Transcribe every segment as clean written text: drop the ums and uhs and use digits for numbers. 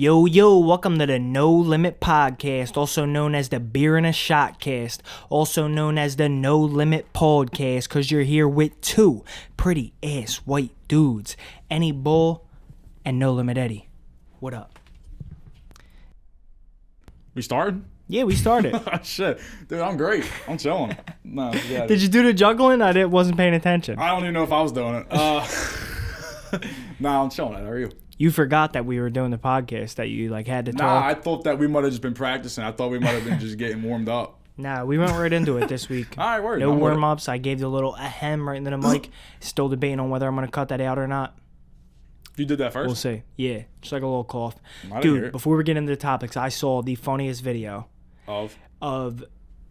Yo, yo, welcome to the No Limit Podcast, also known as the Beer and a Shot Cast, also known as the No Limit Podcast, because you're here with two pretty ass white dudes, Any Bull and No Limit Eddie. What up? We started? Yeah, we started. Shit. Dude, I'm great. I'm chilling. No, yeah. Did you do the juggling? I wasn't paying attention. I don't even know if I was doing it. Nah, I'm chilling. How are you? You forgot that we were doing the podcast, that you had to talk. Nah, I thought that we might have just been practicing. I thought we might have been just getting warmed up. Nah, we went right into it this week. All right, word. No warm-ups. I gave the little ahem right into the mic. Still debating on whether I'm going to cut that out or not. You did that first? We'll see. Yeah, just like a little cough. Dude, before we get into the topics, I saw the funniest video of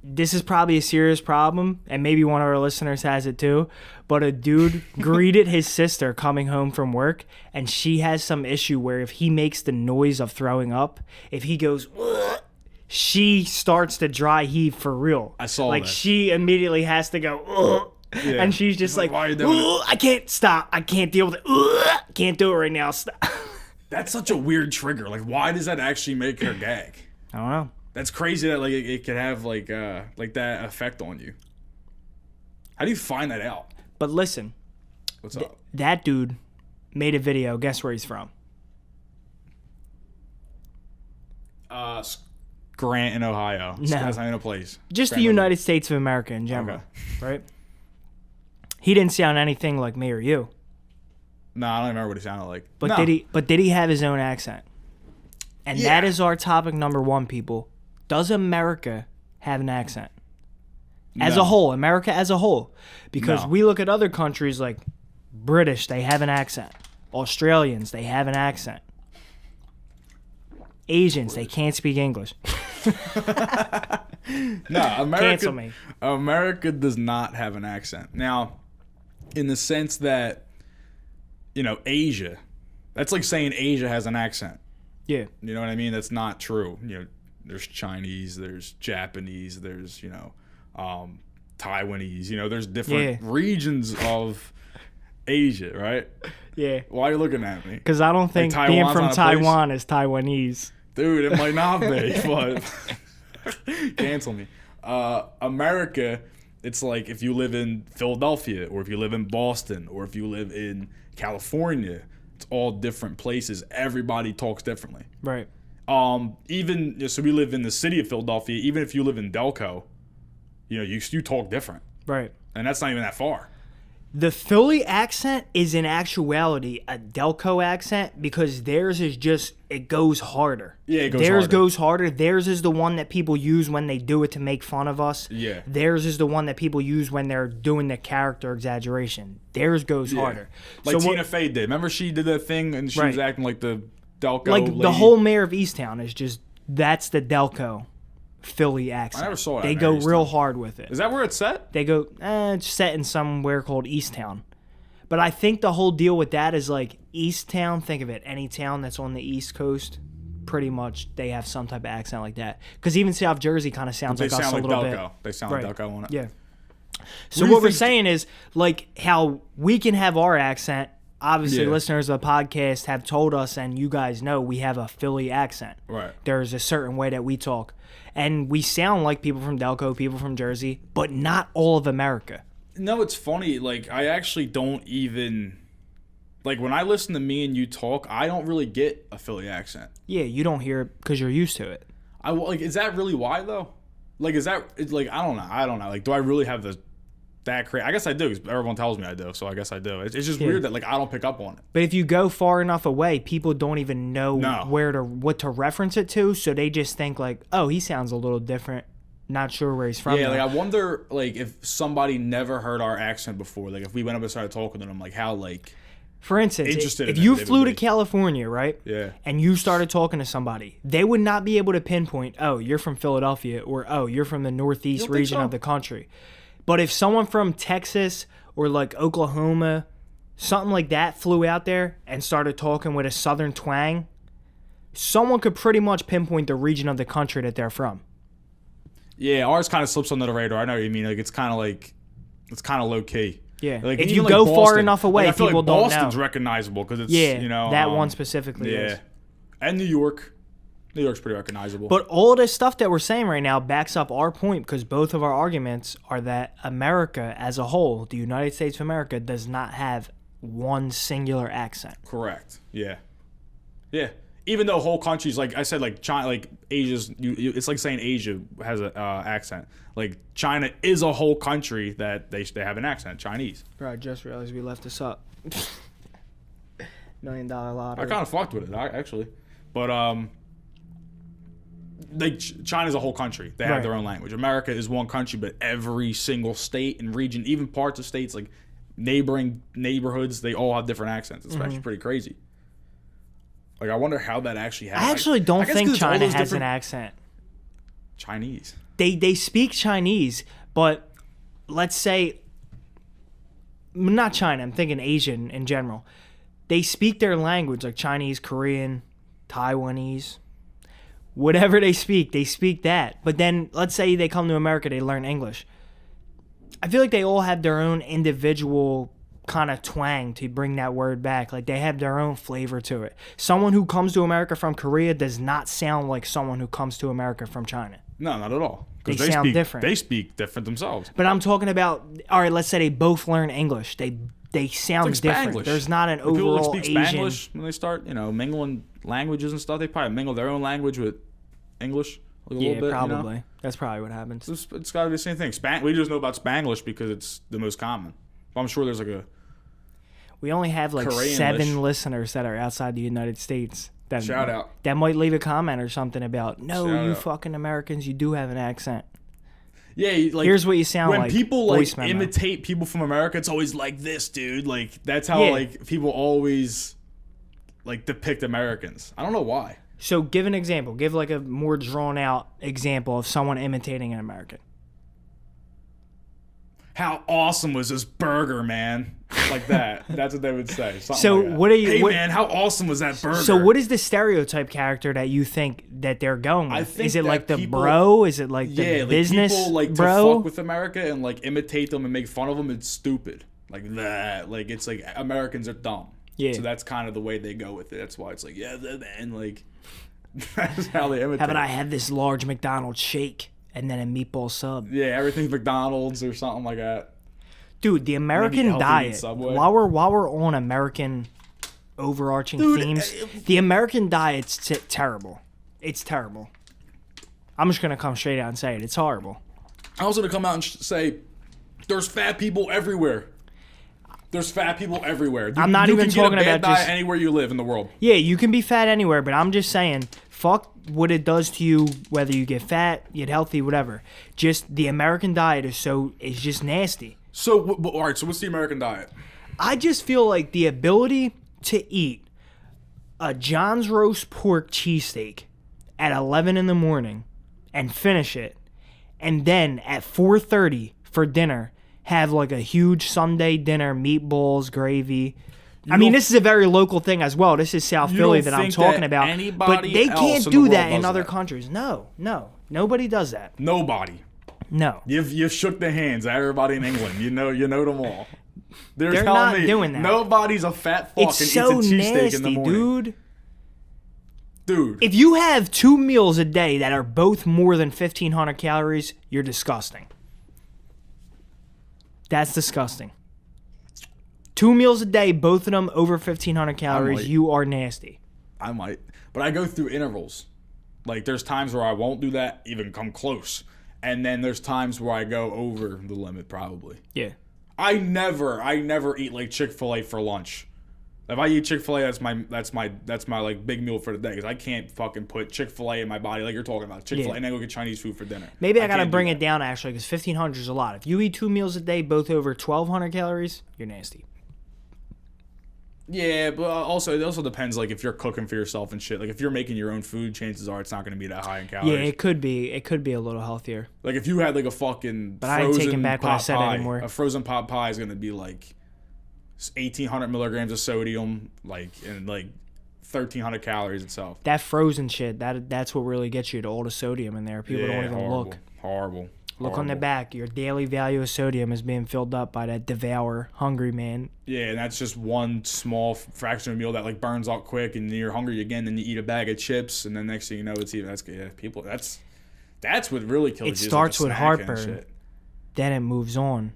this is probably a serious problem, and maybe one of our listeners has it too, but a dude greeted his sister coming home from work, and she has some issue where if he makes the noise of throwing up, if he goes, ugh, she starts to dry heave for real. I saw that. She immediately has to go, ugh. Yeah. And she's just like, why are you doing it? I can't stop. I can't deal with it. Ugh. Can't do it right now. Stop. That's such a weird trigger. Why does that actually make her gag? I don't know. That's crazy that it could have that effect on you. How do you find that out? But listen, what's up? That dude made a video. Guess where he's from? Grant, Ohio. No, that's not even a place. Just Grant, the United States of America in general, okay. Right? He didn't sound anything like me or you. No, I don't remember what he sounded like. But no. did he have his own accent? And that is our topic number one, people. Does America have an accent? As a whole, America as a whole. Because we look at other countries like British, they have an accent. Australians, they have an accent. Asians, they can't speak English. No, America. Cancel me. America does not have an accent. Now, in the sense that, Asia, that's like saying Asia has an accent. Yeah. You know what I mean? That's not true. There's Chinese, there's Japanese, there's, Taiwanese, there's different regions of Asia, right? Yeah. Why are you looking at me? Because I don't think being from Taiwan is Taiwanese. Dude, it might not be, but cancel me. America, it's like if you live in Philadelphia or if you live in Boston or if you live in California, it's all different places. Everybody talks differently. Right. So we live in the city of Philadelphia. Even if you live in Delco, you talk different. Right. And that's not even that far. The Philly accent is in actuality a Delco accent because theirs is just, it goes harder. Yeah, it goes Theirs harder. goes harder. Theirs is the one that people use when they do it to make fun of us. Yeah. Theirs is the one that people use when they're doing the character exaggeration. Theirs goes harder. Like Tina Fey did. Remember she did that thing and she was acting like the Delco lady? The whole mayor of Easttown is just, that's the Delco Philly accent. I never saw that. They go real hard with it. Is that where it's set? They go, it's set in somewhere called Easttown. But I think the whole deal with that is Easttown, think of it, any town that's on the East Coast, pretty much they have some type of accent like that. Because even South Jersey kind of sounds like us a little bit. They sound like Delco on it. Yeah. So what we're saying is, how we can have our accent, obviously listeners of the podcast have told us, and you guys know, we have a Philly accent. Right. There's a certain way that we talk. And we sound like people from Delco, people from Jersey, but not all of America. No, it's funny. I actually don't even... when I listen to me and you talk, I don't really get a Philly accent. Yeah, you don't hear it because you're used to it. Is that really why, though? I don't know. Do I really have that crazy? I guess I do, because everyone tells me I do, so I guess I do. It's just weird that, I don't pick up on it. But if you go far enough away, people don't even know what to reference it to, so they just think, oh, he sounds a little different. Not sure where he's from. Yeah, I wonder, if somebody never heard our accent before, if we went up and started talking to them, how, For instance, if you flew to California, right? Yeah. And you started talking to somebody, they would not be able to pinpoint, oh, you're from Philadelphia, or oh, you're from the northeast region of the country. But if someone from Texas or Oklahoma, something like that, flew out there and started talking with a southern twang, someone could pretty much pinpoint the region of the country that they're from. Yeah, ours kind of slips under the radar. I know what you mean. It's kind of low key. Yeah, if you go far enough away, people don't know. Boston's recognizable because it's that one specifically. Yeah, is. And New York. New York's pretty recognizable. But all this stuff that we're saying right now backs up our point because both of our arguments are that America as a whole, the United States of America, does not have one singular accent. Correct. Yeah. Yeah. Even though whole countries, like I said, like China, like Asia's, it's like saying Asia has an accent. Like China is a whole country that they have an accent, Chinese. Bro, I just realized we left this up. $1 million lottery. I kind of fucked with it, actually. But, like China's a whole country. They have their own language. America is one country, but every single state and region, even parts of states like neighboring neighborhoods, they all have different accents. It's actually pretty crazy. Like I wonder how that actually happens. I actually don't think China has an accent. Chinese. They speak Chinese, but let's say not China. I'm thinking Asian in general. They speak their language like Chinese, Korean, Taiwanese. Whatever they speak that. But then, let's say they come to America, they learn English. I feel like they all have their own individual kind of twang to bring that word back. Like, they have their own flavor to it. Someone who comes to America from Korea does not sound like someone who comes to America from China. No, not at all. They sound different. They speak different themselves. But I'm talking about, all right, let's say they both learn English. They sound like different. Spanglish. There's not an People overall that speak Asian... Spanglish, when they start, mingling languages and stuff, they probably mingle their own language with English a little bit. Yeah, probably. You know? That's probably what happens. It's got to be the same thing. We just know about Spanglish because it's the most common. But I'm sure there's like a... We only have like Korean-ish. 7 listeners that are outside the United States. Shout out. That might leave a comment or something about, no, Shout you out. fucking Americans, you do have an accent. Yeah, like here's what you sound like. When people Voice like memo. imitate people from America, it's always like this, dude. Like that's how like people always like depict Americans. I don't know why. So give an example. Give like a more drawn out example of someone imitating an American. How awesome was this burger, man? Like that. That's what they would say. So like that. what are you? Hey what, man, how awesome was that burger? So what is the stereotype character that you think that they're going with? I think is it that like the people, bro? Is it like the like business people like bro? to fuck with America and like imitate them and make fun of them? It's stupid. Like that. Like it's like Americans are dumb. Yeah. So that's kind of the way they go with it. That's why it's like man, like that's how they imitate. Haven't I had this large McDonald's shake and then a meatball sub? Yeah, everything's McDonald's or something like that. Dude, the American diet. While we're on American overarching themes, the American diet's terrible. It's terrible. I'm just gonna come straight out and say it. It's horrible. I was gonna come out and say, there's fat people everywhere. There's fat people everywhere. I'm not even talking about diet just anywhere you live in the world. Yeah, you can be fat anywhere, but I'm just saying, fuck what it does to you, whether you get fat, get healthy, whatever. Just the American diet is just nasty. So, all right, so what's the American diet? I just feel like the ability to eat a John's roast pork cheesesteak at 11 in the morning and finish it, and then at 4:30 for dinner, have like a huge Sunday dinner, meatballs, gravy. I mean, this is a very local thing as well. This is South Philly that I'm talking about. But they can't do that in other countries. No. Nobody does that. Nobody. No. You've shook the hands of everybody in England. You know them all. They're telling not me doing that. Nobody's a fat fuck It's and so eats a cheesesteak nasty, in the morning. Dude. If you have 2 meals a day that are both more than 1,500 calories, you're disgusting. That's disgusting. 2 meals a day, both of them over 1,500 calories, you are nasty. I might. But I go through intervals. Like, there's times where I won't do that, even come close. And then there's times where I go over the limit, probably. Yeah. I never eat like Chick-fil-A for lunch. If I eat Chick-fil-A, that's my like big meal for the day. Because I can't fucking put Chick-fil-A in my body like you're talking about. Chick-fil-A and then go get Chinese food for dinner. Maybe I gotta bring it down actually, because 1,500 is a lot. If you eat 2 meals a day, both over 1,200 calories, you're nasty. Yeah, but also it also depends like if you're cooking for yourself and shit. Like if you're making your own food, chances are it's not going to be that high in calories. Yeah, it could be. It could be a little healthier. Like if you had like a fucking but I ain't taking back what I said anymore. A frozen pot pie is going to be like 1,800 milligrams of sodium, like and like 1,300 calories itself. That frozen shit, that's what really gets you to all the sodium in there. People don't even look. Horrible. Look on the back. Your daily value of sodium is being filled up by that devour, hungry man. Yeah, and that's just one small fraction of a meal that like burns out quick, and you're hungry again. Then you eat a bag of chips, and then next thing you know, it's even people. That's what really kills you. It starts with heartburn, then it moves on.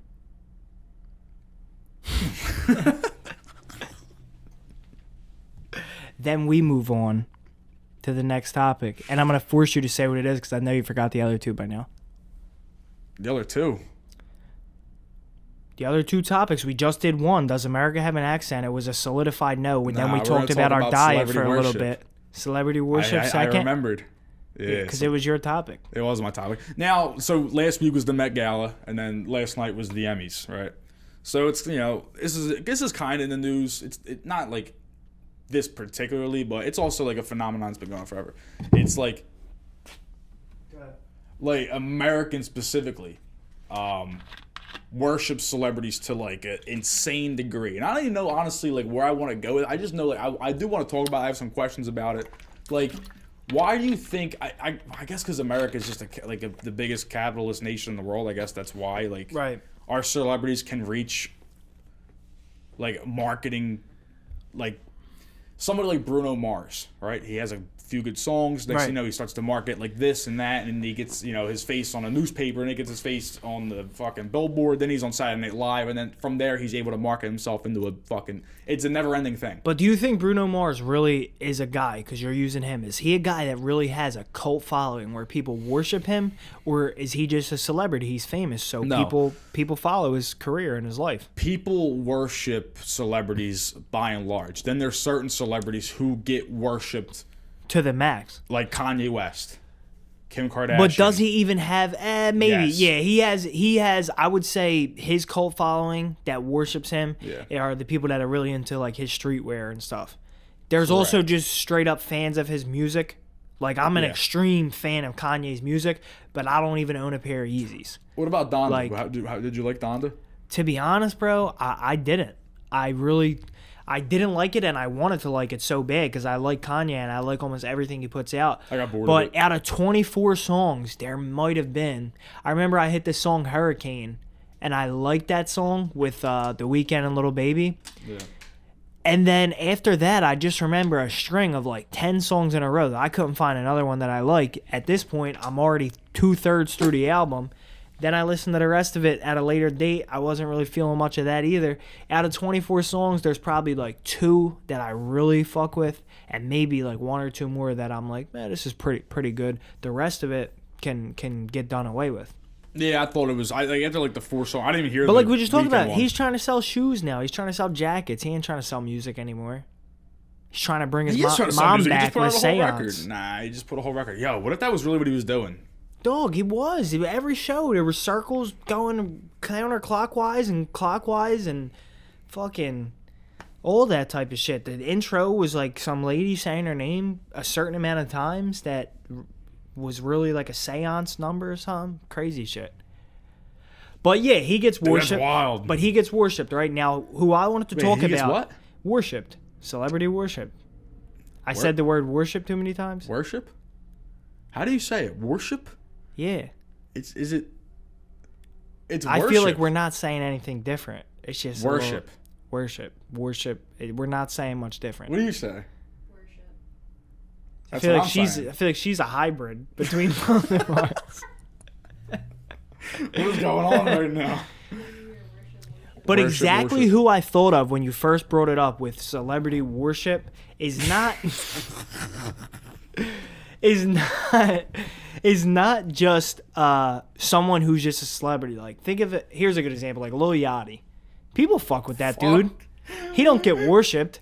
Then we move on to the next topic, and I'm gonna force you to say what it is because I know you forgot the other two by now. The other two. The other two topics, we just did one. Does America have an accent? It was a solidified no. And then we talked about our diet for a little bit. Celebrity worship, second? I remembered. Yeah, because it was your topic. It was my topic. Now, so last week was the Met Gala, and then last night was the Emmys, right? So it's, this is kind of in the news. It's not like this particularly, but it's also like a phenomenon that's been going on forever. It's like Americans specifically worship celebrities to like an insane degree, and I don't even know honestly like where I want to go with it. I just know like I do want to talk about it. I have some questions about it. Like, why do you think I guess because America is just the biggest capitalist nation in the world. I guess that's why like right. Our celebrities can reach like marketing, like somebody like Bruno Mars, right? He has a few good songs. Next thing you know, he starts to market like this and that, and he gets his face on a newspaper, and he gets his face on the fucking billboard. Then he's on Saturday Night Live, and then from there he's able to market himself into a fucking. It's a never-ending thing. But do you think Bruno Mars really is a guy? Because you're using him. Is he a guy that really has a cult following where people worship him, or is he just a celebrity? He's famous, so people follow his career and his life. People worship celebrities by and large. Then there's certain celebrities who get worshipped to the max, like Kanye West, Kim Kardashian. But does he even have? Maybe. Yes. Yeah, he has. I would say his cult following that worships him are the people that are really into like his streetwear and stuff. There's also just straight up fans of his music. Like I'm an extreme fan of Kanye's music, but I don't even own a pair of Yeezys. What about Donda? Like, how did you like Donda? To be honest, bro, I didn't. I didn't like it, and I wanted to like it so bad because I like Kanye and I like almost everything he puts out. I got bored of it. But out of 24 songs, there might have been. I remember I hit the song Hurricane, and I liked that song with The Weeknd and Lil Baby. Yeah. And then after that, I just remember a string of like 10 songs in a row. I couldn't find another one that I like. At this point, I'm already 2/3 through the album. Then I listened to the rest of it at a later date. I wasn't really feeling much of that either. Out of 24 songs, there's probably like 2 that I really fuck with, and maybe like 1 or 2 more that I'm like, man, this is pretty good. The rest of it can get done away with. Yeah, I thought it was. After like the 4 song, I didn't even hear. But like we just talked about, one. He's trying to sell shoes now. He's trying to sell jackets. He ain't trying to sell music anymore. He's trying to bring his mom back with Seance. Nah, he just put a whole record. Yo, what if that was really what he was doing? Dog, he was. Every show, there were circles going counterclockwise and clockwise and fucking all that type of shit. The intro was like some lady saying her name a certain amount of times that was really like a seance number or something. Crazy shit. But yeah, he gets worshipped. That's wild. But he gets worshipped, right? Now, who I wanted to talk he gets about. What? Worshipped. Celebrity worship. I said the word worship too many times. Worship? How do you say it? Worship? Yeah. It's worship. I feel like we're not saying anything different. It's just worship. Worship. We're not saying much different. What do you say? Worship. I feel like she's a hybrid between both of us. What is going on right now? But exactly who I thought of when you first brought it up with celebrity worship is not is not just someone who's just a celebrity. Like, think of it. Here's a good example, like Lil Yachty. People fuck with that dude. He don't get worshipped.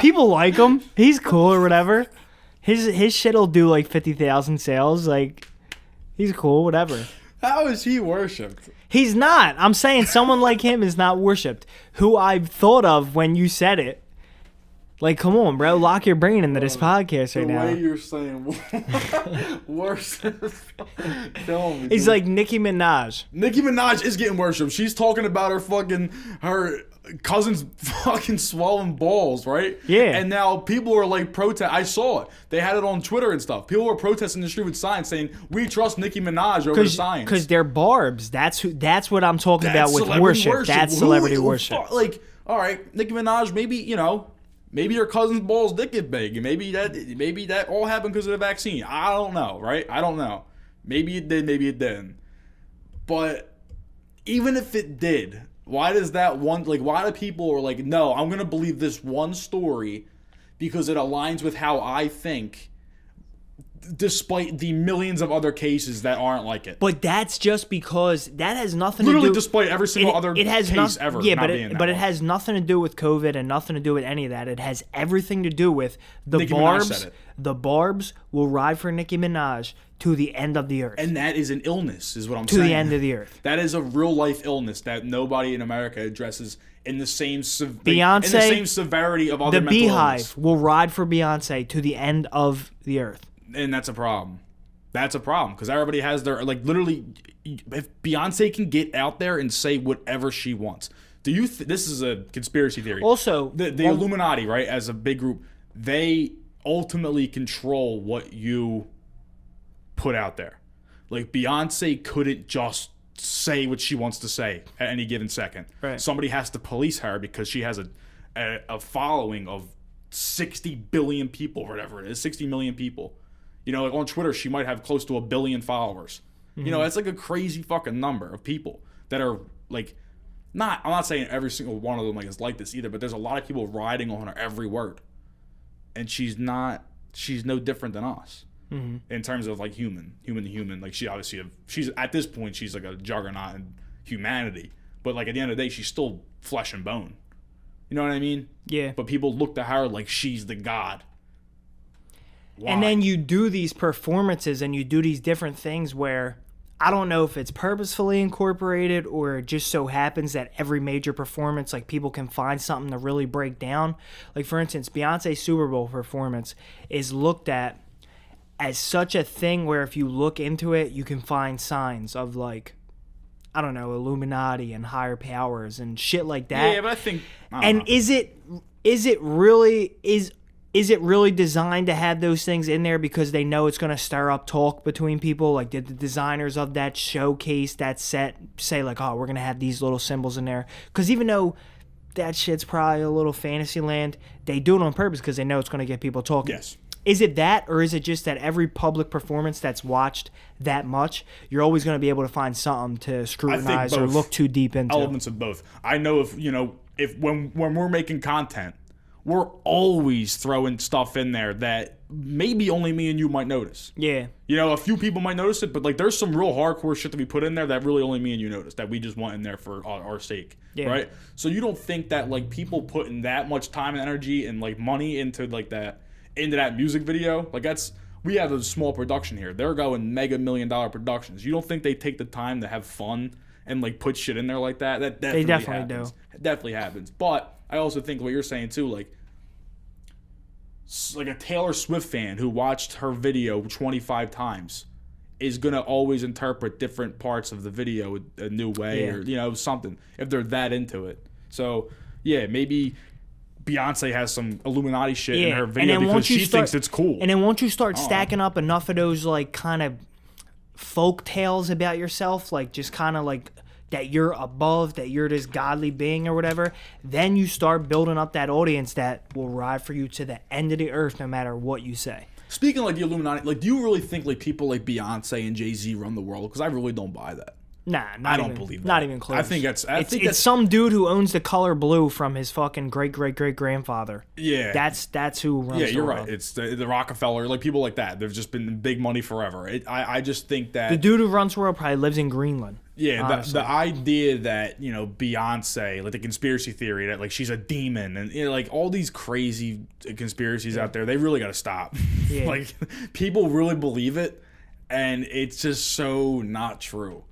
People like him. He's cool or whatever. His shit'll do like 50,000 sales. Like, he's cool, whatever. How is he worshipped? He's not. I'm saying someone like him is not worshipped. Who I thought of when you said it Like, come on, bro. Lock your brain into this podcast right now. The way you're saying worse. Tell me. He's like Nicki Minaj. Nicki Minaj is getting worshipped. She's talking about her cousin's fucking swollen balls, right? Yeah. And now people are like protest. I saw it. They had it on Twitter and stuff. People were protesting the street with signs saying, "We trust Nicki Minaj over the science." Because they're barbs. That's what I'm talking about with worship. That's celebrity worship. Like, all right, Nicki Minaj, maybe your cousin's balls did get big, and maybe that all happened because of the vaccine. I don't know, right? I don't know. Maybe it did, maybe it didn't. But even if it did, why does that one, like, why do people are like, no, I'm going to believe this one story because it aligns with how I think, despite the millions of other cases that aren't like it. But that's just because that has nothing to do... Literally despite every single other case ever. Yeah, but it has nothing to do with COVID and nothing to do with any of that. It has everything to do with the Nicki Minaj said barbs. it. The barbs will ride for Nicki Minaj to the end of the earth. And that is an illness, is what I'm saying. To the end of the earth. That is a real life illness that nobody in America addresses in the same Beyonce, in the same severity of other the mental Beehive illness. will ride for Beyonce to the end of the earth. And that's a problem. That's a problem because everybody has their, like, literally, if Beyonce can get out there and say whatever she wants. Do you this is a conspiracy theory. Also, the Illuminati, right, as a big group, they ultimately control what you put out there. Like, Beyonce couldn't just say what she wants to say at any given second. Right. Somebody has to police her because she has a following of 60 billion people or whatever it is, 60 million people. You know, like on Twitter, she might have close to 1 billion followers. Mm-hmm. You know, that's like a crazy fucking number of people that are like, I'm not saying every single one of them is like this either, but there's a lot of people riding on her every word. And she's no different than us in terms of like human to human. Like, she's at this point, she's like a juggernaut in humanity. But like at the end of the day, she's still flesh and bone. You know what I mean? Yeah. But people look to her like she's the god. Why? And then you do these performances and you do these different things where I don't know if it's purposefully incorporated or it just so happens that every major performance, like, people can find something to really break down. Like, for instance, Beyonce's Super Bowl performance is looked at as such a thing where if you look into it, you can find signs of, like, I don't know, Illuminati and higher powers and shit like that. Yeah, but I think... Is it really designed to have those things in there because they know it's going to stir up talk between people? Like, did the designers of that showcase, that set, say, like, oh, we're going to have these little symbols in there? Because even though that shit's probably a little fantasy land, they do it on purpose because they know it's going to get people talking. Yes. Is it that, or is it just that every public performance that's watched that much, you're always going to be able to find something to scrutinize or look too deep into? Elements of both. I know if when we're making content, we're always throwing stuff in there that maybe only me and you might notice. Yeah. You know, a few people might notice it, but like there's some real hardcore shit that we put in there that really only me and you notice, that we just want in there for our sake. Yeah. Right? So you don't think that like people putting that much time and energy and like money into that music video, like we have a small production here. They're going mega $1 million productions. You don't think they take the time to have fun and like put shit in there like that? That definitely happens. It definitely happens. But I also think what you're saying too, like a Taylor Swift fan who watched her video 25 times is going to always interpret different parts of the video a new way, or something, if they're that into it. So yeah, maybe Beyonce has some Illuminati shit in her video because she thinks it's cool. And then once you start stacking up enough of those like kind of folk tales about yourself, like just kind of like that you're above, that you're this godly being or whatever, then you start building up that audience that will ride for you to the end of the earth no matter what you say. Speaking of like the Illuminati, like, do you really think like people like Beyonce and Jay-Z run the world? Because I really don't buy that. Nah, I don't believe that. Not even close. I think it's some dude who owns the color blue from his fucking great-great-great-grandfather. Yeah. That's who runs the world. Yeah, you're right. It's the Rockefeller, like people like that. They've just been big money forever. I just think that... The dude who runs the world probably lives in Greenland. Yeah, the idea that, Beyonce, like the conspiracy theory that like she's a demon and like all these crazy conspiracies out there, they really got to stop. Yeah. Like people really believe it and it's just so not true.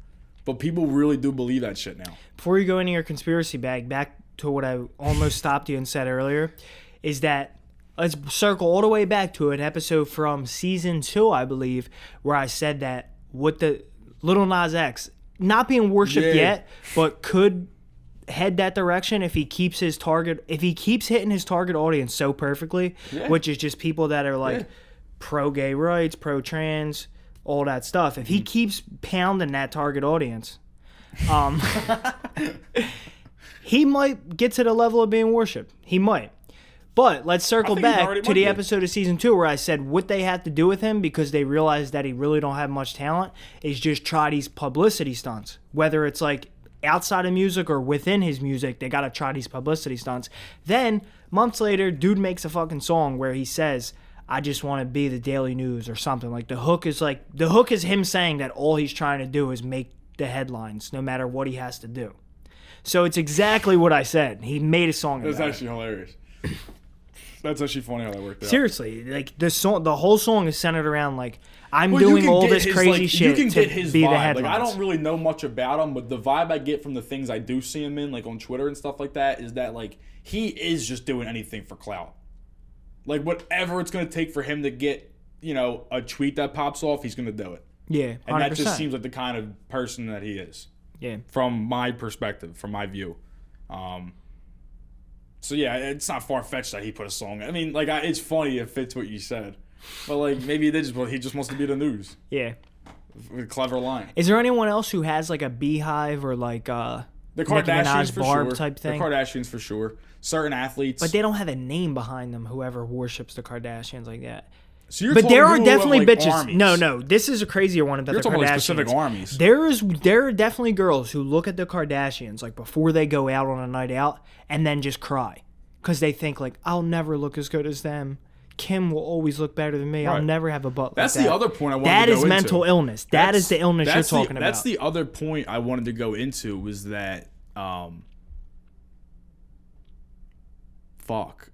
But people really do believe that shit now. Before you go into your conspiracy bag, back to what I almost stopped you and said earlier, is that let's circle all the way back to an episode from season 2, I believe, where I said that with the Lil Nas X not being worshipped yet, but could head that direction if he keeps hitting his target audience so perfectly, which is just people that are like pro gay rights, pro trans, all that stuff. If he keeps pounding that target audience, he might get to the level of being worshipped. He might. But let's circle back to the episode of season 2 where I said what they have to do with him because they realize that he really don't have much talent is just try these publicity stunts. Whether it's like outside of music or within his music, they got to try these publicity stunts. Then, months later, dude makes a fucking song where he says, I just want to be the Daily News or something. Like the hook is him saying that all he's trying to do is make the headlines no matter what he has to do. So it's exactly what I said. He made a song about it. That's actually hilarious. That's actually funny how that worked out. Seriously, like the whole song is centered around like I'm doing all this crazy shit. You can get his be vibe. The headlines. Like I don't really know much about him, but the vibe I get from the things I do see him in, like on Twitter and stuff like that, is that like he is just doing anything for clout. Like whatever it's gonna take for him to get, a tweet that pops off, he's gonna do it. Yeah, 100%. And that just seems like the kind of person that he is. Yeah. From my perspective, from my view. So yeah, it's not far fetched that he put a song. I mean, like it's funny, it fits what you said, but like maybe he just wants to be the news. Yeah, with a clever line. Is there anyone else who has like a beehive or like the Kardashians for Barb sure? Type thing? The Kardashians for sure. Certain athletes, but they don't have a name behind them. Whoever worships the Kardashians like that. So but there are definitely bitches. Armies. No, this is a crazier one about You're the Kardashians. Like specific armies. There are definitely girls who look at the Kardashians like before they go out on a night out and then just cry. Because they think, like, I'll never look as good as them. Kim will always look better than me. Right. I'll never have a butt That's like that. the other point I wanted to go into. That into. is mental illness. That is the illness you're talking about. That's the other point I wanted to go into was that, fuck.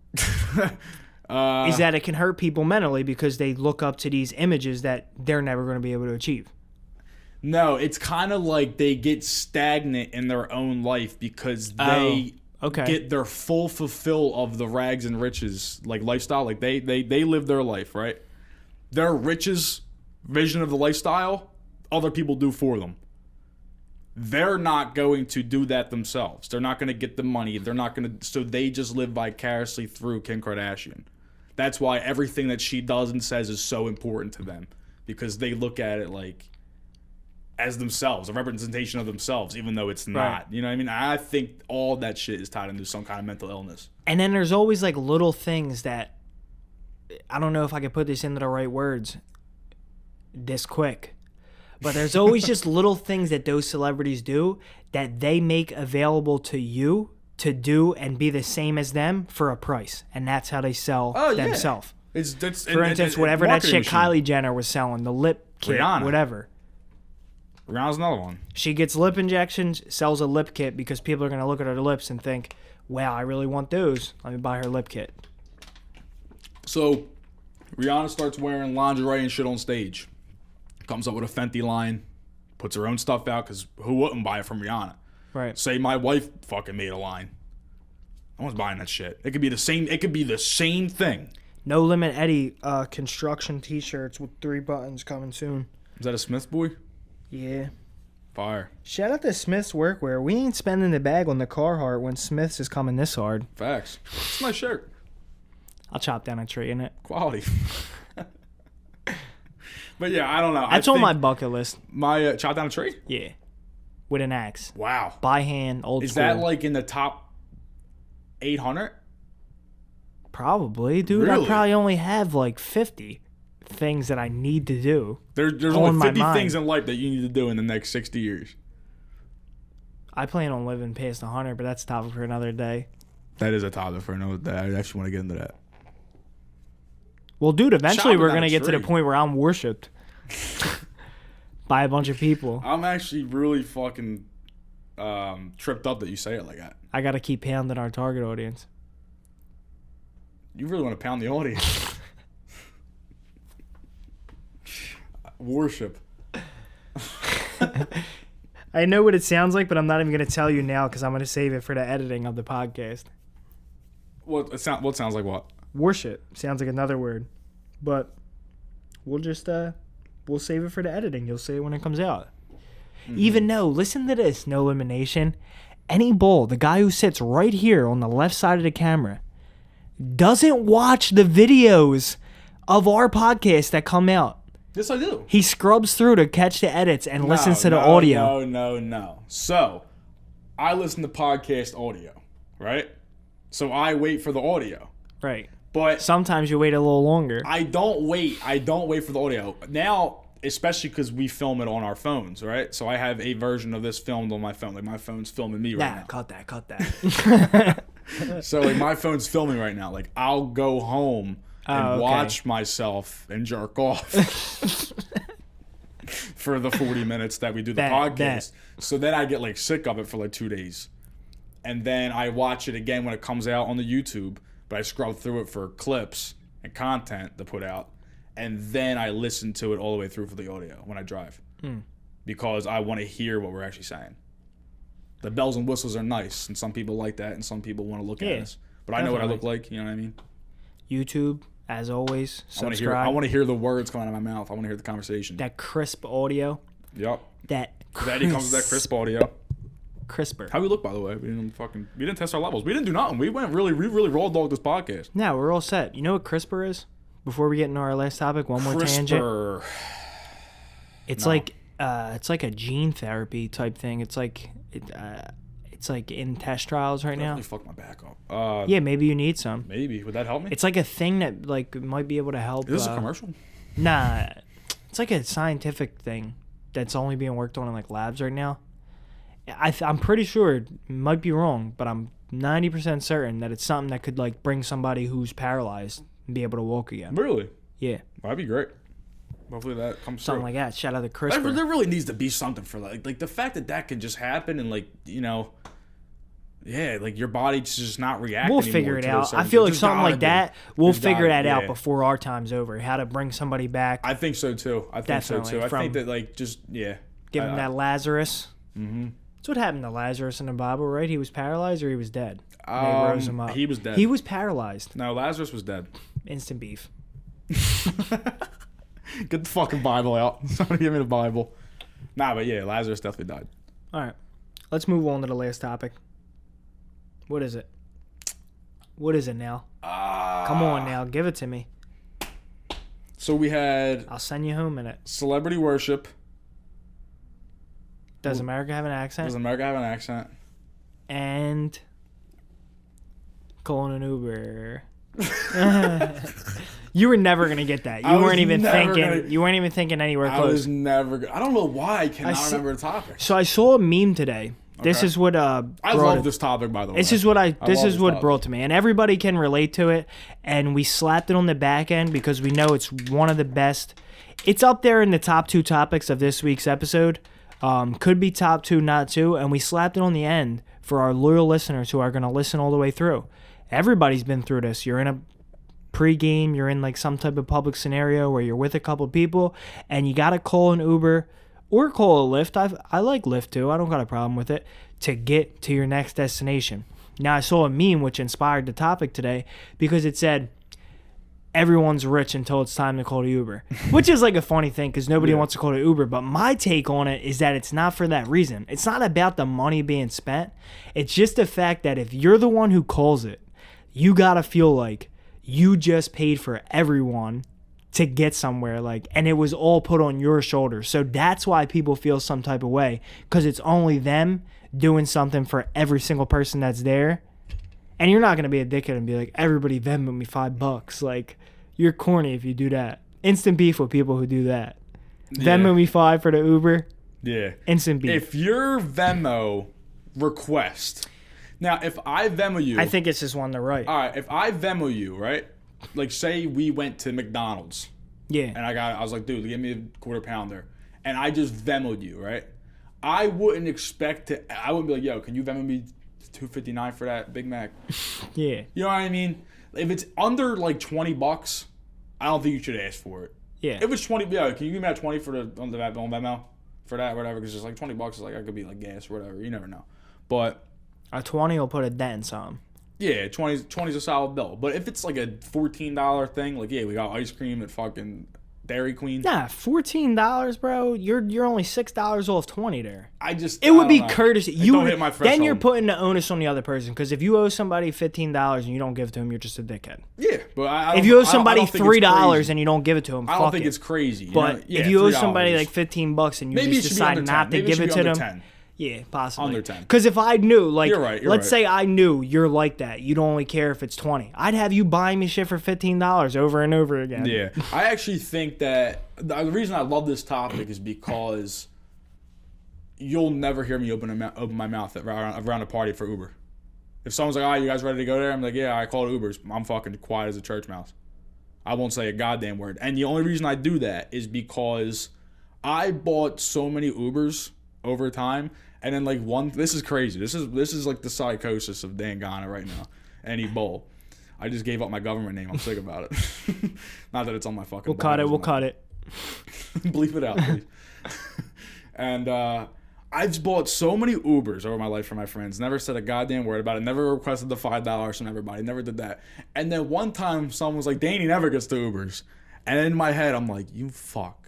Is that it can hurt people mentally because they look up to these images that they're never going to be able to achieve. No, it's kind of like they get stagnant in their own life because they... get their full fulfill of the rags and riches like lifestyle. Like they live their life, right? Their riches vision of the lifestyle, other people do for them. They're not going to do that themselves. They're not going to get the money. They're not going to. So they just live vicariously through Kim Kardashian. That's why everything that she does and says is so important to them because they look at it like as themselves, a representation of themselves, even though it's not. Right. You know what I mean? I think all that shit is tied into some kind of mental illness. And then there's always like little things that, I don't know if I could put this into the right words this quick, but there's always just little things that those celebrities do that they make available to you to do and be the same as them for a price. And that's how they sell themselves. Yeah. For instance, whatever that shit machine. Kylie Jenner was selling, the lip kit, Rihanna. Whatever. Rihanna's another one. She gets lip injections, sells a lip kit because people are going to look at her lips and think, wow, I really want those. Let me buy her lip kit. So, Rihanna starts wearing lingerie and shit on stage. Comes up with a Fenty line. Puts her own stuff out because who wouldn't buy it from Rihanna? Right. Say my wife fucking made a line. No one's buying that shit. It could be the same thing. No Limit Eddie construction t-shirts with 3 buttons coming soon. Is that a Smith boy? Yeah. Fire. Shout out to Smith's Workwear. We ain't spending the bag on the Carhartt when Smith's is coming this hard. Facts. It's a nice shirt. I'll chop down a tree in it. Quality. But yeah, I don't know. That's on my bucket list. My chop down a tree? Yeah. With an axe. Wow. By hand, old school. Is that like in the top 800? Probably. Dude, really? I probably only have like 50 things that I need to do. There's only 50 things in life that you need to do in the next 60 years. I plan on living past 100, but that's a topic for another day. That is a topic for another day. I actually want to get into that. Well, dude, eventually we're going to get to the point where I'm worshipped by a bunch of people. I'm actually really fucking tripped up that you say it like that. I got to keep pounding our target audience. You really want to pound the audience. Worship. I know what it sounds like, but I'm not even going to tell you now because I'm going to save it for the editing of the podcast. What sounds like what? Worship sounds like another word, but we'll just we'll save it for the editing. You'll see it when it comes out. Mm-hmm. Even though, listen to this, no elimination. Any bull, the guy who sits right here on the left side of the camera, doesn't watch the videos of our podcast that come out. Yes, I do. He scrubs through to catch the edits and listens to the audio. No. So, I listen to podcast audio, right? So I wait for the audio. Right. But sometimes you wait a little longer. I don't wait for the audio. Now, especially because we film it on our phones, right? So I have a version of this filmed on my phone. Like, my phone's filming me right now. Cut that. So, like, my phone's filming right now. Like, I'll go home and watch myself and jerk off for the 40 minutes that we do the podcast. So then I get, like, sick of it for, like, 2 days. And then I watch it again when it comes out on the YouTube. But I scrub through it for clips and content to put out. And then I listen to it all the way through for the audio when I drive. Because I want to hear what we're actually saying. The bells and whistles are nice, and some people like that, and some people want to look at us. But I know what I look like, you know what I mean? YouTube, as always, subscribe. I want to hear the words coming out of my mouth. I want to hear the conversation. That crisp audio. Yep. That Daddy comes with that crisp audio. Crisper. How we look, by the way? We didn't test our levels. We didn't do nothing. We really raw dogged this podcast. No, we're all set. You know what crisper is? Before we get into our last topic, one more tangent. It's like a gene therapy type thing. It's like in test trials right now. Really fucked my back up. Yeah, maybe you need some. Maybe would that help me? It's like a thing that like might be able to help. Is this a commercial? Nah, it's like a scientific thing that's only being worked on in like labs right now. I'm pretty sure, it might be wrong, but I'm 90% certain that it's something that could like bring somebody who's paralyzed and be able to walk again. Really? Yeah. That'd be great. Hopefully that comes something through. Like that. Shout out to CRISPR. There really needs to be something for that. Like the fact that can just happen and like, you know, yeah, like your body's just not reacting. We'll figure it out. I feel like something like that, we'll figure that out before our time's over. How to bring somebody back. I think so too. I think that like just, yeah. Give him that Lazarus. Mm-hmm. That's what happened to Lazarus in the Bible, right? He was paralyzed or he was dead? They rose him up. He was dead. He was paralyzed. No, Lazarus was dead. Instant beef. Get the fucking Bible out. Somebody give me the Bible. Nah, but yeah, Lazarus definitely died. All right. Let's move on to the last topic. What is it? What is it now? Come on now. Give it to me. So we had... I'll send you home in it. Celebrity worship. Does America have an accent? Does America have an accent? And calling an Uber. You were never gonna get that. You weren't even thinking anywhere close. I was never. I don't know why I cannot remember the topic. So I saw a meme today. Okay. This is what I love this topic, by the way. This is what brought to me, and everybody can relate to it. And we slapped it on the back end because we know it's one of the best. It's up there in the top 2 topics of this week's episode. Could be top 2, not 2, and we slapped it on the end for our loyal listeners who are going to listen all the way through. Everybody's been through this. You're in a pregame, you're in like some type of public scenario where you're with a couple people, and you got to call an Uber or call a Lyft. I like Lyft too. I don't got a problem with it to get to your next destination. Now, I saw a meme which inspired the topic today because it said, everyone's rich until it's time to call the Uber, which is like a funny thing because nobody wants to call the Uber. But my take on it is that it's not for that reason. It's not about the money being spent. It's just the fact that if you're the one who calls it, you got to feel like you just paid for everyone to get somewhere, like, and it was all put on your shoulders. So that's why people feel some type of way, because it's only them doing something for every single person that's there. And you're not going to be a dickhead and be like, everybody Venmo me $5. Like, you're corny if you do that. Instant beef with people who do that. Yeah. Venmo me $5 for the Uber. Yeah. Instant beef. If your Venmo request. Now, if I Venmo you. I think it's just one to right. All right. If I Venmo you, right? Like, say we went to McDonald's. Yeah. And I was like, dude, give me a quarter pounder. And I just Venmo'd you, right? I wouldn't be like, yo, can you Venmo me $2.59 for that Big Mac? Yeah. You know what I mean? If it's under like $20, I don't think you should ask for it. Yeah. If it's 20, yeah, can you give me that 20 for on Venmo for that, whatever? Because it's like $20 is like, I could be like gas or whatever. You never know. But a 20 will put a dent in something. Yeah, 20's a solid bill. But if it's like a $14 thing, like, yeah, we got ice cream at fucking Dairy Queen. Nah, $14, bro. You're only $6 off 20 there. It would be courtesy. Don't hit my threshold. Then you're putting the onus on the other person, because if you owe somebody $15 and you don't give it to them, you're just a dickhead. Yeah, but if you owe somebody $3 and you don't give it to them, I don't think it's crazy. But if you owe somebody like $15 and you just decide not to give it to them, 10. Yeah, possibly. Under 10. Because if I knew, like, let's say I knew you're like that, you don't only care if it's 20. I'd have you buying me shit for $15 over and over again. Yeah. I actually think that the reason I love this topic is because you'll never hear me open my mouth around a party for Uber. If someone's like, you guys ready to go there? I'm like, yeah, I called Ubers. I'm fucking quiet as a church mouse. I won't say a goddamn word. And the only reason I do that is because I bought so many Ubers over time, and then like this is crazy. This is like the psychosis of Dan Ghana right now. Any bowl. I just gave up my government name. I'm sick about it. Not that it's on my fucking. We'll cut it. Bleep it out, please. And I've bought so many Ubers over my life for my friends. Never said a goddamn word about it. Never requested the $5 from everybody. Never did that. And then one time someone was like, Danny never gets the Ubers. And in my head, I'm like, you fuck.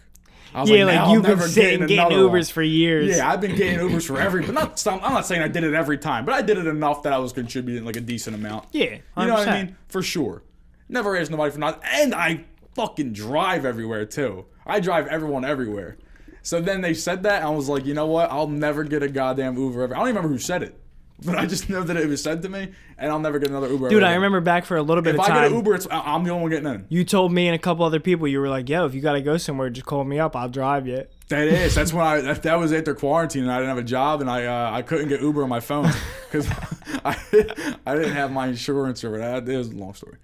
I was like you've been getting Ubers for years. Yeah, I've been getting Ubers for every, but I'm not saying I did it every time, but I did it enough that I was contributing like a decent amount. Yeah, 100%. You know what I mean? For sure. Never asked nobody for nothing, and I fucking drive everywhere too. I drive everyone everywhere. So then they said that, and I was like, you know what? I'll never get a goddamn Uber ever. I don't even remember who said it, but I just know that it was said to me, and I'll never get another Uber. Dude, I remember back for a little bit of time. If I get an Uber, I'm the only one getting in. You told me and a couple other people, you were like, yo, if you got to go somewhere, just call me up. I'll drive you. That's when that was after quarantine, and I didn't have a job, and I couldn't get Uber on my phone because I didn't have my insurance or whatever. It was a long story.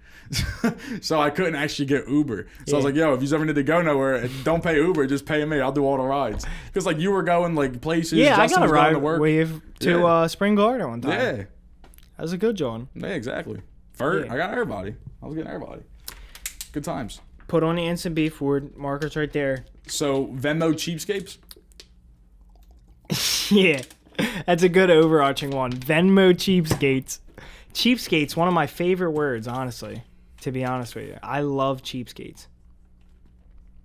So I couldn't actually get Uber. So I was like, yo, if you ever need to go nowhere, don't pay Uber, just pay me. I'll do all the rides. Because like you were going like places. Yeah, Justin I got a ride to Spring Garden one time. Yeah. That was a good John. Yeah, exactly. I got everybody. I was getting everybody. Good times. Put on the instant beef word. Marker's right there. So, Venmo cheapskates? Yeah. That's a good overarching one. Venmo cheapskates. Cheapskates, one of my favorite words, honestly. To be honest with you. I love cheapskates.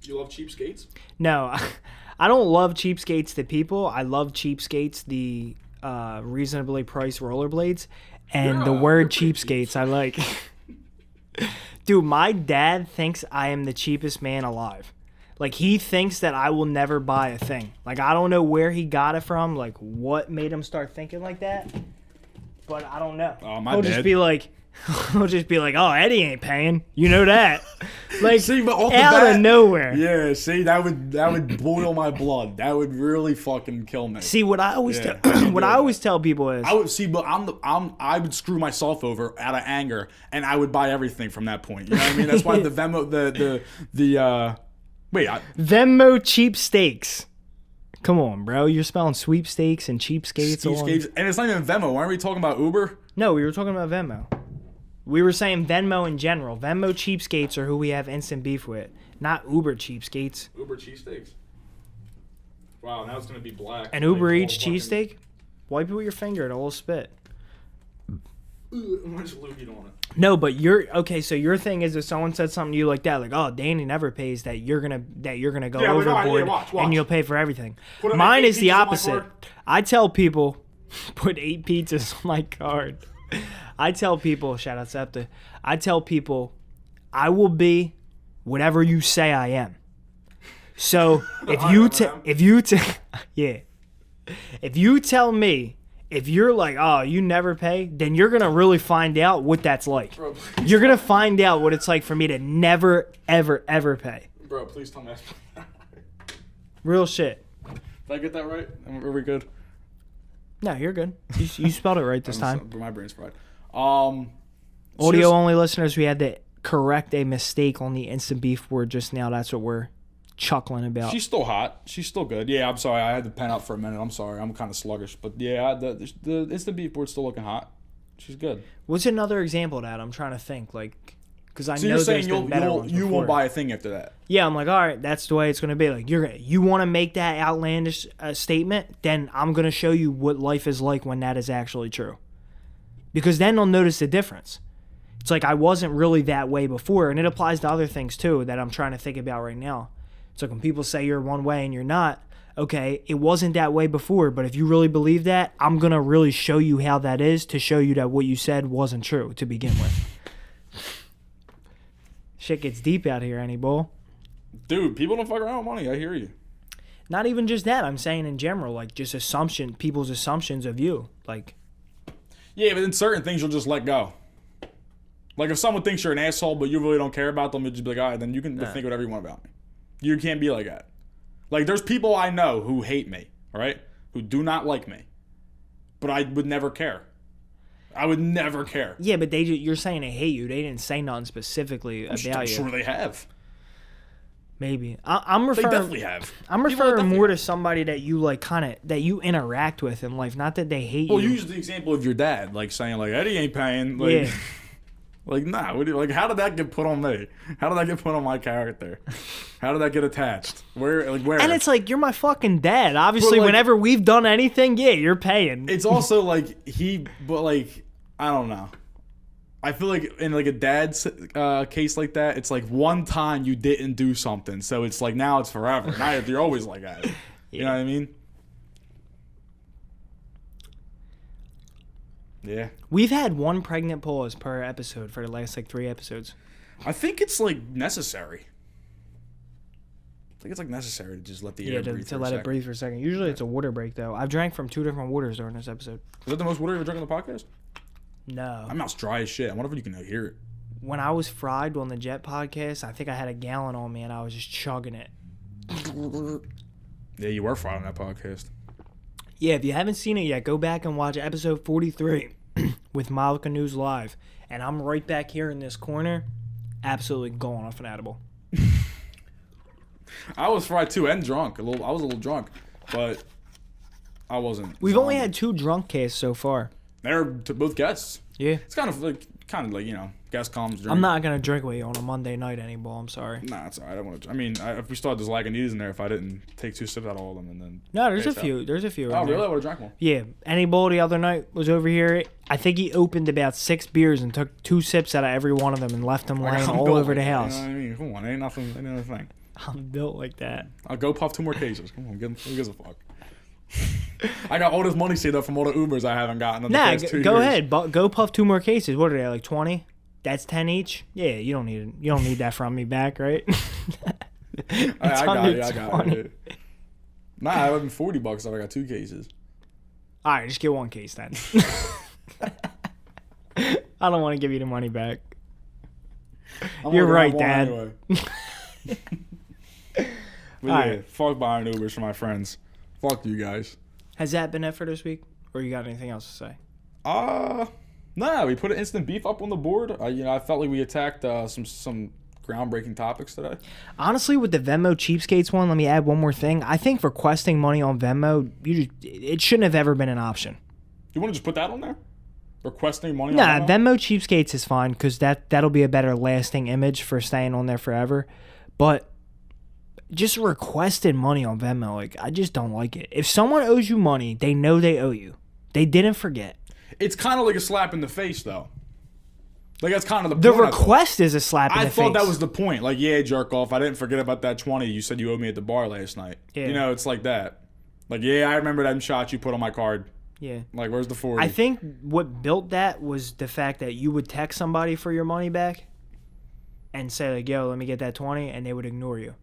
You love cheapskates? No. I don't love cheapskates the people. I love cheapskates the reasonably priced rollerblades. And the word cheapskates I like. Dude, my dad thinks I am the cheapest man alive. Like, he thinks that I will never buy a thing. Like, I don't know where he got it from. Like, what made him start thinking like that. But I don't know. Oh, my bad. He'll just be like, oh, Eddie ain't paying. You know that. Like, see, but off out the bat, of nowhere. Yeah, see, that would boil my blood. That would really fucking kill me. See, what I always tell people is, I would screw myself over out of anger, and I would buy everything from that point. You know what I mean? That's why the Venmo, Venmo cheap steaks. Come on, bro. You're spelling sweepstakes and cheapskates. And it's not even Venmo. Why are we talking about Uber? No, we were talking about Venmo. We were saying Venmo in general. Venmo cheapskates are who we have instant beef with, not Uber cheapskates. Uber cheapsteaks? Wow, now it's going to be black. An Uber Eats cheesesteak? Wipe it with your finger and a little spit. Where's loogie on it? No, but so your thing is if someone said something to you like that, like, oh, Danny never pays, that you're gonna go overboard watch. And you'll pay for everything. Mine is the opposite. I tell people, put 8 pizzas on my card. I tell people, shout out Septa, I tell people, I will be whatever you say I am. So if you tell me, if you're like, oh, you never pay, then you're going to really find out what that's like. Bro, you're going to find out what it's like for me to never, ever, ever pay. Bro, please tell me. Real shit. Did I get that right? Are we good? No, you're good. You spelled it right this time. My brain's fried. Audio-only listeners, we had to correct a mistake on the instant beef word just now. That's what we're chuckling about. She's still hot. She's still good. Yeah, I'm sorry. I had to pen out for a minute. I'm sorry. I'm kind of sluggish. But yeah, the instant beef board's still looking hot. She's good. What's another example of that? I'm trying to think. Like, because I know you're saying there's been better ones before. You won't buy a thing after that. Yeah, I'm like, all right, that's the way it's going to be. Like, you want to make that outlandish statement, then I'm going to show you what life is like when that is actually true. because then they'll notice the difference. It's like I wasn't really that way before, and it applies to other things too that I'm trying to think about right now. It's like when people say you're one way and you're not, okay, it wasn't that way before, but if you really believe that, I'm going to really show you how that is to show you that what you said wasn't true to begin with. Shit gets deep out here, Annie Bull. Dude, people don't fuck around with money. I hear you. Not even just that. I'm saying in general, like just people's assumptions of you. Like, yeah, but in certain things you'll just let go. Like if someone thinks you're an asshole, but you really don't care about them, you'll just be like, all right, then you can think whatever you want about me. You can't be like that. Like there's people I know who hate me, all right? Who do not like me. But I would never care. I would never care. Yeah, but you're saying they hate you. They didn't say nothing specifically about you. I'm sure they have. Maybe. I'm referring. They definitely have. I'm referring more to somebody that you like, that you interact with in life. Not that they hate you. Well, use the example of your dad, like saying like Eddie ain't paying. Like, yeah. Like nah. Like how did that get put on me? How did that get put on my character? How did that get attached? Where? And it's like you're my fucking dad. Obviously, like, whenever we've done anything, yeah, you're paying. It's also like but like I don't know. I feel like in like a dad's case like that, it's like one time you didn't do something, so it's like now it's forever. Now you're always like that. Yeah. You know what I mean? Yeah. We've had one pregnant pause per episode for the last like 3 episodes. I think it's like necessary. I think it's like necessary to just let the air breathe. To let it breathe for a second. Usually it's a water break though. I've drank from 2 different waters during this episode. Is that the most water you ever drank on the podcast? No. My mouth's dry as shit. I wonder if you can hear it. When I was fried on the Jet podcast, I think I had a gallon on me and I was just chugging it. Yeah, you were fried on that podcast. Yeah, if you haven't seen it yet, go back and watch episode 43 with Malika News Live. And I'm right back here in this corner, absolutely going off an edible. I was fried too and drunk. I was a little drunk, but I wasn't. We've only had 2 drunk cases so far. They're both guests. Yeah. It's kind of like you know, guest comes. Drink. I'm not gonna drink with you on a Monday night anymore. I'm sorry. Nah, it's alright. I don't want to. I mean, if we still had those Lagunitas in there, if I didn't take 2 sips out of all of them and then. No, there's a few. There's a few. Oh, really? I would have drank more. Yeah. Annie Bull the other night was over here. I think he opened about 6 beers and took 2 sips out of every one of them and left them laying all over the house. You know what I mean? Come on, ain't nothing, ain't anything. I'm built like that. I'll go puff 2 more cases. Come on, who gives a fuck? I got all this money saved up from all the Ubers I haven't gotten in the past 2 years. Go ahead. Go puff 2 more cases. What are they, like 20? That's 10 each? Yeah, you don't need that from me back, right? I got it. Nah, I would have been $40 if I got 2 cases. All right, just get 1 case then. I don't want to give you the money back. You're right, Dad. Anyway. But yeah, right. Fuck buying Ubers for my friends. Fuck you guys. Has that been it for this week? Or you got anything else to say? Nah, we put an instant beef up on the board. I felt like we attacked some groundbreaking topics today. Honestly, with the Venmo cheapskates one, let me add one more thing. I think requesting money on Venmo, it shouldn't have ever been an option. You want to just put that on there? Requesting money on Venmo? Nah, Venmo cheapskates is fine because that'll be a better lasting image for staying on there forever. But just requesting money on Venmo, like, I just don't like it. If someone owes you money, they know they owe you. They didn't forget. It's kind of like a slap in the face, though. Like, that's kind of the point. The request is a slap in the face. I thought that was the point. Like, yeah, jerk off. I didn't forget about that 20 you said you owed me at the bar last night. Yeah. You know, it's like that. Like, yeah, I remember them shots you put on my card. Yeah. Like, where's the 40? I think what built that was the fact that you would text somebody for your money back and say, like, yo, let me get that 20, and they would ignore you.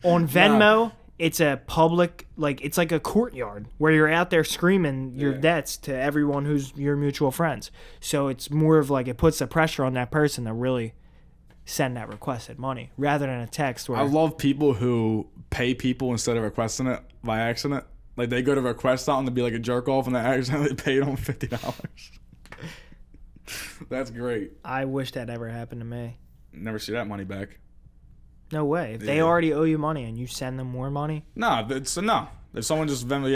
On Venmo, it's a public, like, it's like a courtyard where you're out there screaming your debts to everyone who's your mutual friends. So it's more of like it puts the pressure on that person to really send that requested money rather than a text. Where I love people who pay people instead of requesting it by accident. Like, they go to request something to be like a jerk off and they accidentally paid them $50. That's great. I wish that ever happened to me. Never see that money back. No way. If they already owe you money and you send them more money? No. If someone just Venmo,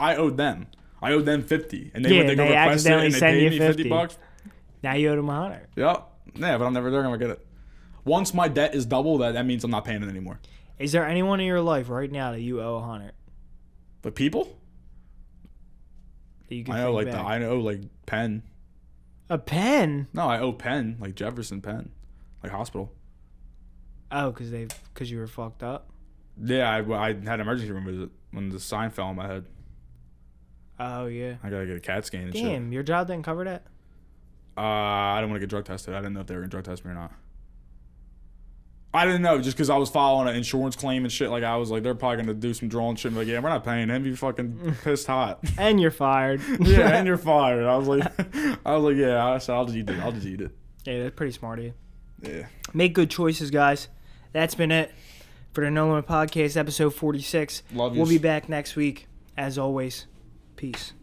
I owed them. I owed them 50, and they go request it and they paid me $50. Now you owe them 100. Yep. Yeah, but they're gonna get it. Once my debt is double, that means I'm not paying it anymore. Is there anyone in your life right now that you owe 100? But people? that you can I know, think like back? I know, like Penn. A pen? No, I owe Penn, like Jefferson Penn, like hospital. Oh, because you were fucked up? Yeah, I had an emergency room visit when the sign fell on my head. Oh, yeah. I gotta get a CAT scan and shit. Damn, your job didn't cover that? I didn't want to get drug tested. I didn't know if they were gonna drug test me or not. I didn't know, just because I was filing an insurance claim and shit. Like, I was like, they're probably gonna do some drawing shit. And be like, yeah, we're not paying him. You fucking pissed hot. And you're fired. Yeah, and you're fired. I was like, yeah. I said, I'll just eat it. Yeah, that's pretty smart of you. Yeah. Make good choices, guys. That's been it for the No Limit Podcast, episode 46. Love you. We'll be back next week. As always, peace.